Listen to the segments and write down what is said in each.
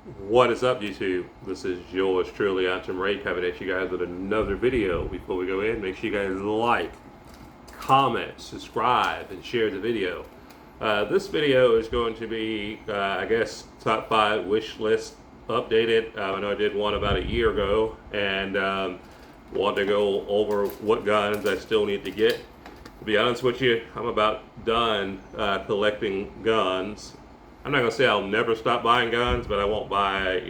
What is up, YouTube? This is yours truly, ATUM-RE, coming at you guys with another video. Before we go in, make sure you guys like, comment, subscribe, and share the video. This video is going to be, I guess, top 5 wish list updated. I know I did one about a year ago, and want to go over what guns I still need to get. To be honest with you, I'm about done collecting guns. I'm not gonna say I'll never stop buying guns, but I won't buy,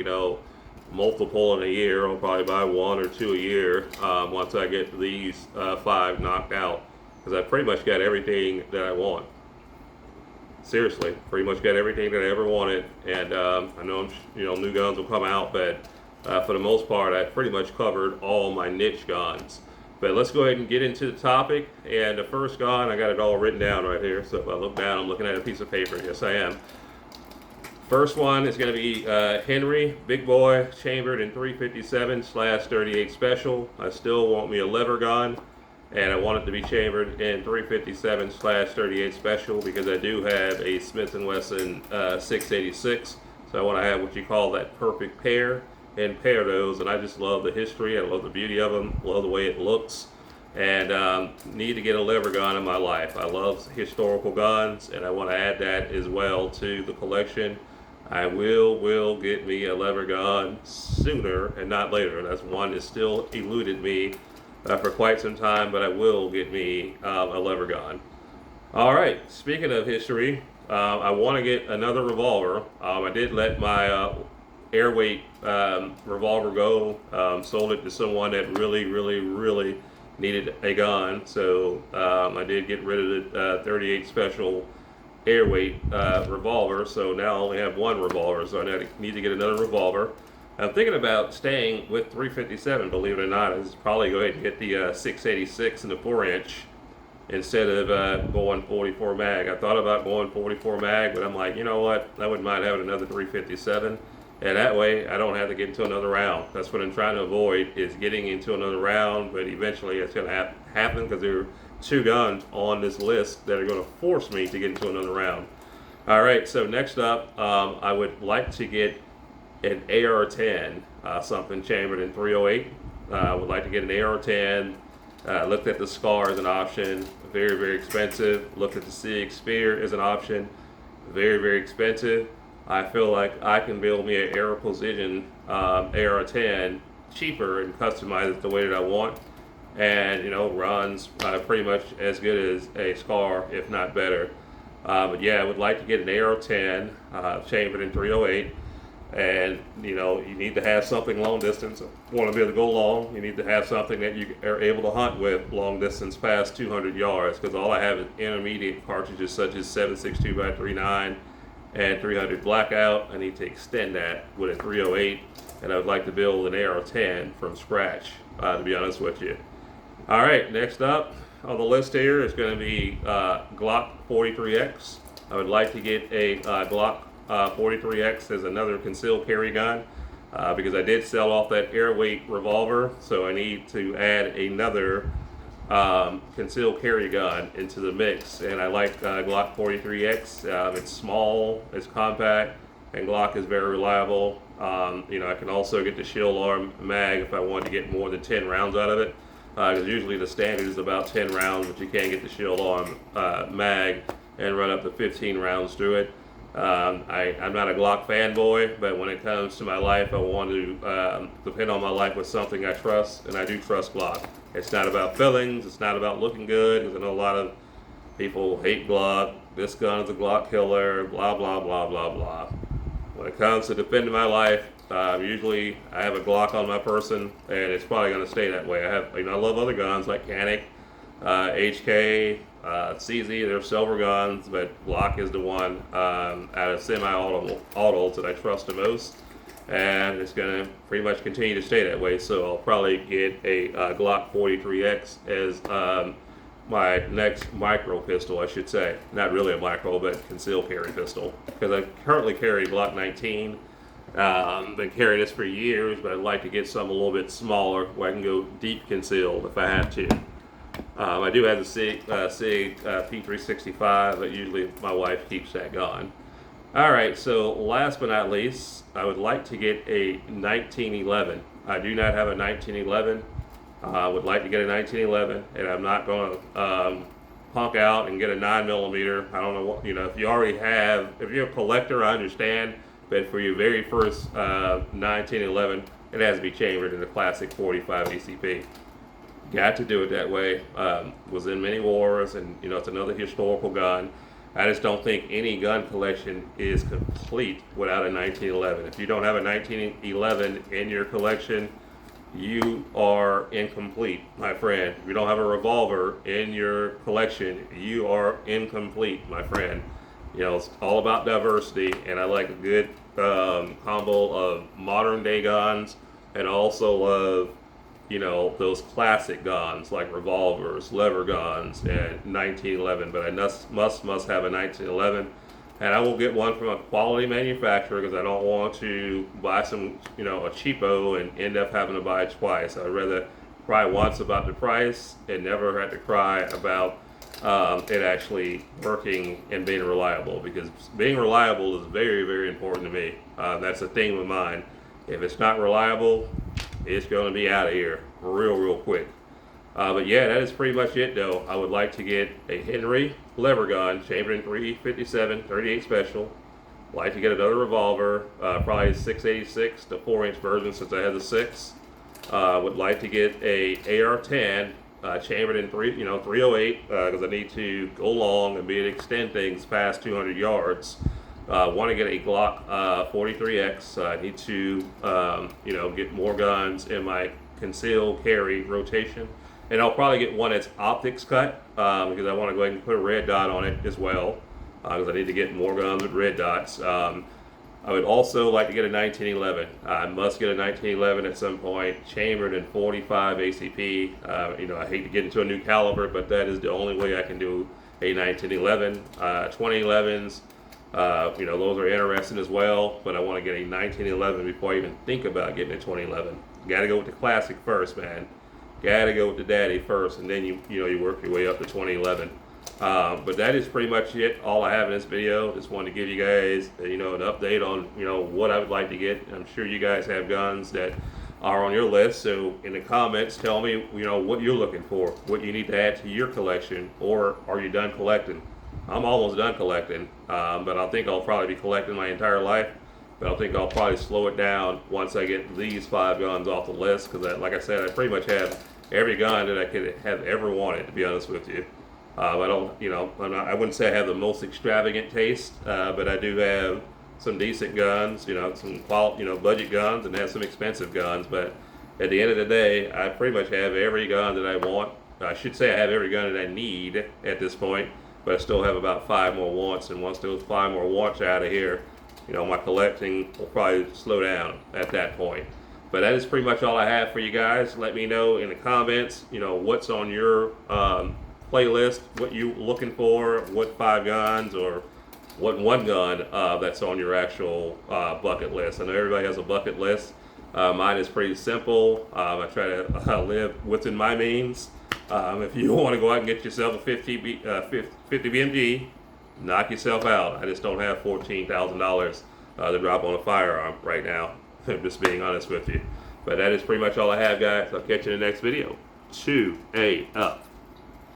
multiple in a year. I'll probably buy 1 or 2 a year once I get these 5 knocked out, because I pretty much got everything that I want. Seriously, pretty much got everything that I ever wanted, and I know new guns will come out, but for the most part, I pretty much covered all my niche guns. But let's go ahead and get into the topic. And the first gun, I got it all written down right here. So if I look down, I'm looking at a piece of paper. Yes, I am. First one is going to be Henry, big boy, chambered in 357/38 special. I still want me a lever gun, and I want it to be chambered in 357/38 special because I do have a Smith & Wesson 686. So I want to have what you call that perfect pair and pair those. And I just love the history. I love the beauty of them. Love the way it looks. And need to get a lever gun in my life. I love historical guns, and I want to add that as well to the collection. I will get me a lever gun sooner and not later. That's one that still eluded me for quite some time, but I will get me a lever gun. All right, speaking of history, I want to get another revolver. I did let my airweight revolver go. Sold it to someone that really needed a gun, so I did get rid of the 38 special airweight revolver, so now I only have one revolver, so I need to get another revolver. I'm thinking about staying with 357, believe it or not. I'll probably go ahead and get the 686 and the 4-inch instead of going 44 mag. I thought about going 44 mag, but I'm like, you know what, I wouldn't mind having another 357, and that way I don't have to get into another round. That's what I'm trying to avoid, is getting into another round, but eventually it's going to happen because there are 2 guns on this list that are going to force me to get into another round. All right, so next up, I would like to get an AR-10, something chambered in 308. I would like to get an AR-10. Looked at the SCAR as an option, very expensive. Looked at the SIG Spear as an option, very expensive. I feel like I can build me an Air Precision AR-10 cheaper and customize it the way that I want, and runs pretty much as good as a SCAR, if not better. But yeah, I would like to get an AR-10 chambered in 308, and you need to have something long distance. Want to be able to go long, you need to have something that you are able to hunt with long distance past 200 yards, because all I have is intermediate cartridges such as 7.62x39 and 300 blackout. I need to extend that with a 308, and I would like to build an AR-10 from scratch, to be honest with you. All right, next up on the list here is going to be Glock 43X. I would like to get a Glock 43X as another concealed carry gun because I did sell off that airweight revolver, so I need to add another concealed carry gun into the mix. And I like Glock 43X. It's small, it's compact, and Glock is very reliable. I can also get the shield arm mag if I want to get more than 10 rounds out of it. Because usually the standard is about 10 rounds, but you can get the shield arm mag and run up to 15 rounds through it. I'm not a Glock fanboy, but when it comes to my life, I want to depend on my life with something I trust, and I do trust Glock. It's not about fillings, it's not about looking good, because I know a lot of people hate Glock. This gun is a Glock killer, blah blah blah blah blah. When it comes to defending my life, usually I have a Glock on my person, and it's probably going to stay that way. I love other guns like Canic, HK, CZ. They're silver guns, but Glock is the one out of semi-autos that I trust the most, and it's going to pretty much continue to stay that way. So I'll probably get a Glock 43X as my next micro pistol, I should say. Not really a micro, but concealed carry pistol, because I currently carry Glock 19. Been carrying this for years, but I'd like to get something a little bit smaller where I can go deep concealed if I have to. I do have the SIG P365, but usually my wife keeps that gun. All right, so last but not least, I would like to get a 1911. I do not have a 1911. I would like to get a 1911, and I'm not going to punk out and get a 9mm. I don't know what, if you already have, if you're a collector, I understand, but for your very first 1911, it has to be chambered in the classic 45 ACP. Got to do it that way. Was in many wars, and it's another historical gun. I just don't think any gun collection is complete without a 1911. If you don't have a 1911 in your collection, you are incomplete, my friend. If you don't have a revolver in your collection, you are incomplete, my friend. It's all about diversity, and I like a good combo of modern day guns, and also love those classic guns like revolvers, lever guns, and 1911. But I must have a 1911, and I will get one from a quality manufacturer because I don't want to buy some, a cheapo and end up having to buy it twice. I'd rather cry once about the price and never have to cry about it actually working and being reliable, because being reliable is very, very important to me. That's the thing with mine. If it's not reliable, it's going to be out of here real quick. But yeah, that is pretty much it though. I would like to get a Henry lever gun, chambered in 357, 38 special. Like to get another revolver, probably 686, the 4-inch version since I had the 6. Would like to get a AR-10, chambered in 308, because I need to go long and be able to extend things past 200 yards. Want to get a Glock 43X. I need to, get more guns in my concealed carry rotation. And I'll probably get one that's optics cut, because I want to go ahead and put a red dot on it as well, because I need to get more guns with red dots. I would also like to get a 1911. I must get a 1911 at some point, chambered in 45 ACP. I hate to get into a new caliber, but that is the only way I can do a 1911. 2011s. Those are interesting as well, but I want to get a 1911 before I even think about getting a 2011. Got to go with the classic first, man. Got to go with the daddy first, and then you work your way up to 2011. But that is pretty much it. All I have in this video. Just wanted to give you guys, an update on what I would like to get. I'm sure you guys have guns that are on your list. So in the comments, tell me what you're looking for, what you need to add to your collection, or are you done collecting? I'm almost done collecting, but I think I'll probably be collecting my entire life. But I think I'll probably slow it down once I get these 5 guns off the list, because like I said, I pretty much have every gun that I could have ever wanted, to be honest with you. I I wouldn't say I have the most extravagant taste, but I do have some decent guns, some quality, budget guns, and have some expensive guns. But at the end of the day, I pretty much have every gun that I want. I should say I have every gun that I need at this point, but I still have about 5 more wants, and once those 5 more wants are out of here, my collecting will probably slow down at that point. But that is pretty much all I have for you guys. Let me know in the comments, what's on your playlist, what you looking for, what 5 guns or what 1 gun that's on your actual bucket list. I know everybody has a bucket list. Mine is pretty simple. I try to live within my means. If you want to go out and get yourself a 50 BMG, knock yourself out. I just don't have $14,000 to drop on a firearm right now. I'm just being honest with you. But that is pretty much all I have, guys. I'll catch you in the next video. 2 A up.